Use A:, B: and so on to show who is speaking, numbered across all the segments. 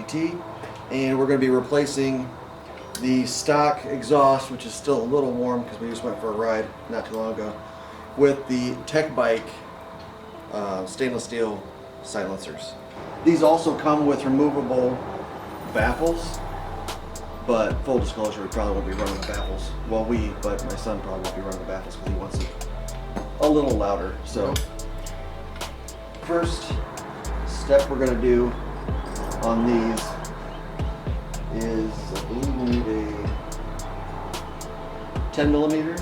A: GT, and we're going to be replacing the stock exhaust, which is still a little warm because we just went for a ride not too long ago, with the Tech Bike stainless steel silencers. These also come with removable baffles, but full disclosure, we probably won't be running the baffles. Well, but my son probably won't be running the baffles because he wants it a little louder. So first step we're going to do on these is, I believe we need a 10 millimeter,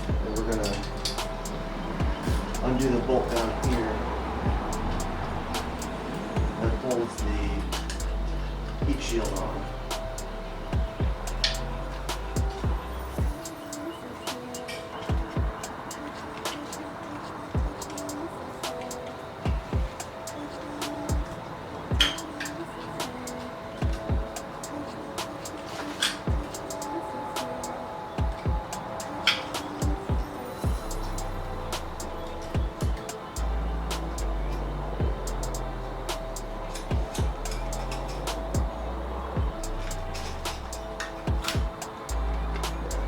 A: and we're going to undo the bolt down here that holds the heat shield on.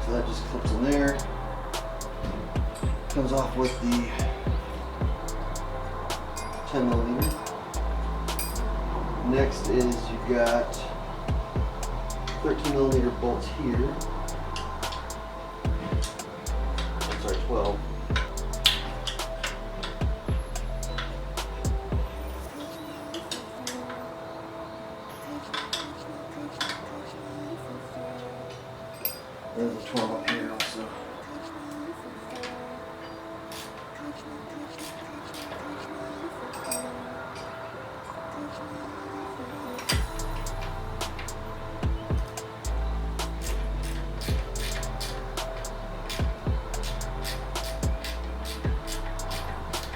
A: So that just clips in there, comes off with the 10 millimeter. Next is you've got 13 millimeter bolts here. I'm sorry, 12. There's a 12 up here also.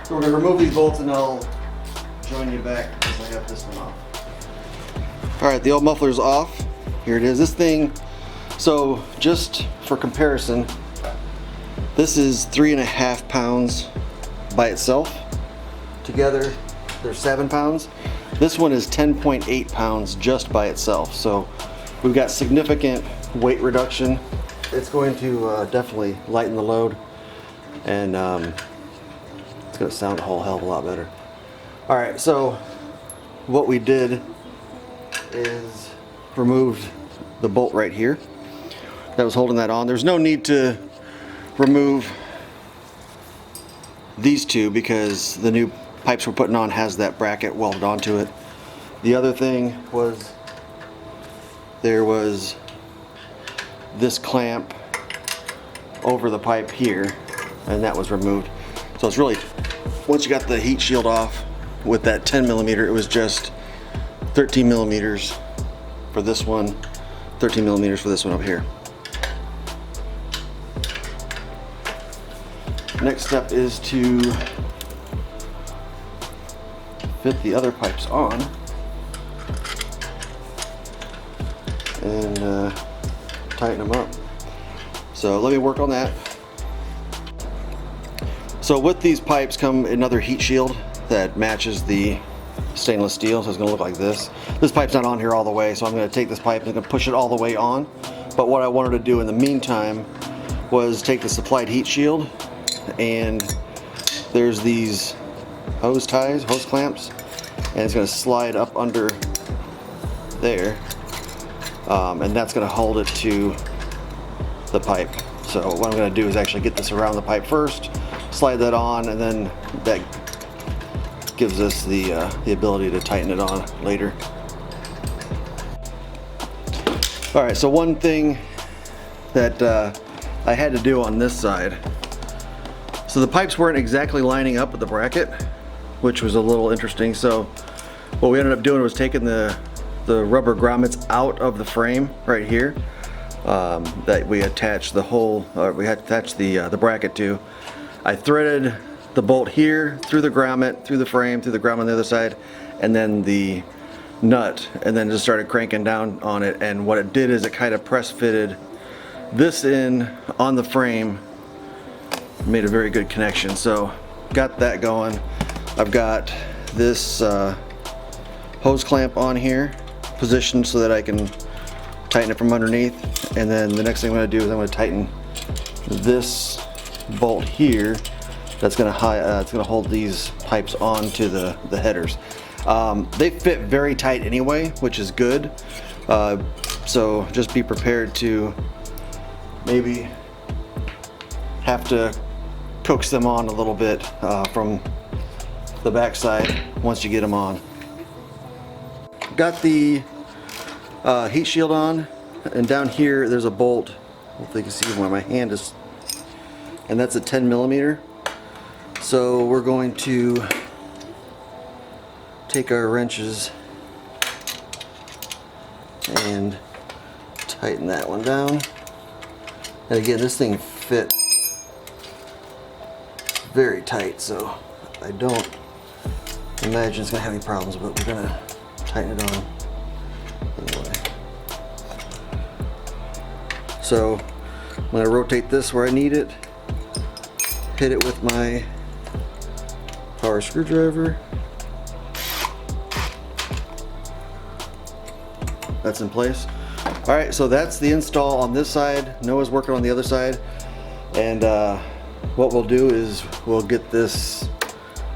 A: So we're going to remove these bolts and I'll join you back because I have this one off. Alright, the old muffler's off. Here it is. This thing, so just for comparison, this is 3.5 pounds by itself. Together they're 7 pounds. This one is 10.8 pounds just by itself. So we've got significant weight reduction. It's going to definitely lighten the load, and it's going to sound a whole hell of a lot better. Alright, so what we did is removed the bolt right here that was holding that on. There's no need to remove these two because the new pipes we're putting on has that bracket welded onto it. The other thing was there was this clamp over the pipe here, and that was removed. So it's really, once you got the heat shield off with that 10 millimeter, it was just 13 millimeters for this one, 13 millimeters for this one up here. Next step is to fit the other pipes on and tighten them up. So let me work on that. So with these pipes come another heat shield that matches the stainless steel, so it's going to look like this. This pipe's not on here all the way, so I'm going to take this pipe and I'm going to push it all the way on. But what I wanted to do in the meantime was take the supplied heat shield, and there's these hose clamps, and it's going to slide up under there, and that's going to hold it to the pipe. So what I'm going to do is actually get this around the pipe first, slide that on, and then that gives us the ability to tighten it on later. Alright, so one thing that I had to do on this side, so the pipes weren't exactly lining up with the bracket, which was a little interesting. So what we ended up doing was taking the rubber grommets out of the frame right here that we attached the whole, we had attached the bracket to. I threaded the bolt here through the grommet, through the frame, through the grommet on the other side, and then the nut, and then just started cranking down on it. And what it did is it kind of press fitted this in on the frame, made a very good connection. So got that going. I've got this hose clamp on here, positioned so that I can tighten it from underneath. And then the next thing I'm going to do is I'm going to tighten this bolt here. That's going to it's going to hold these pipes onto the headers. They fit very tight anyway, which is good. So just be prepared to maybe have to coax them on a little bit from the back side once you get them on. Got the heat shield on, and down here there's a bolt. Hopefully you can see where my hand is, and that's a 10 millimeter. So we're going to take our wrenches and tighten that one down. And again, this thing fit very tight, so I don't imagine it's gonna have any problems, but we're gonna tighten it on anyway. So I'm gonna rotate this where I need it, hit it with my power screwdriver. That's in place. All right, so that's the install on this side. Noah's working on the other side, and what we'll do is we'll get this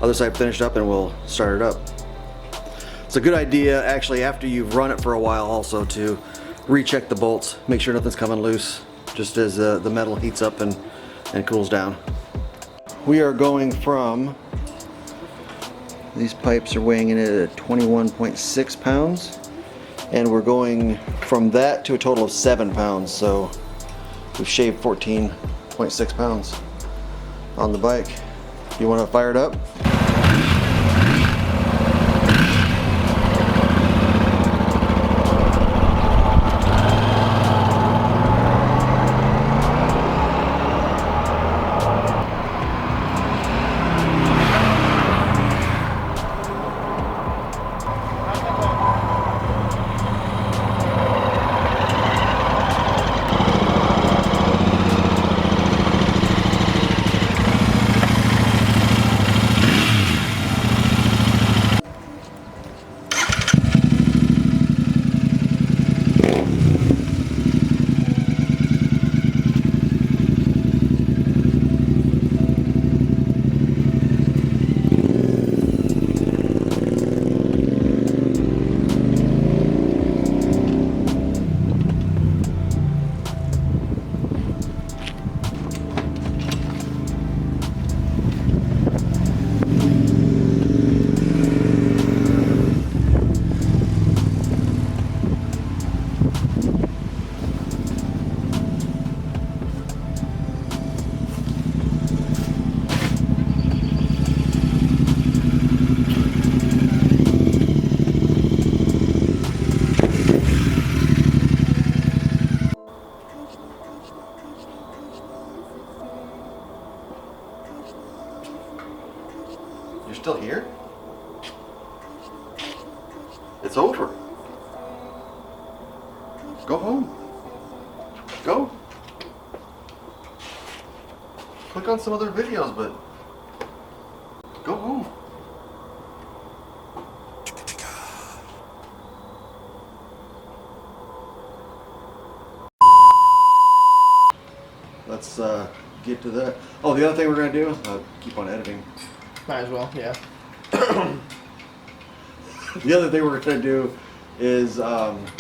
A: other side finished up and we'll start it up. It's a good idea actually after you've run it for a while also to recheck the bolts, make sure nothing's coming loose just as the metal heats up and cools down. We are going from, these pipes are weighing in at 21.6 pounds, and we're going from that to a total of 7 pounds, so we've shaved 14.6 pounds on the bike. You want to fire it up? You're still here? It's over. Go home. Go. Click on some other videos, but go home. Let's get to that. Oh, the other thing we're gonna do, keep on editing.
B: Might as well, yeah.
A: The other thing we're gonna do is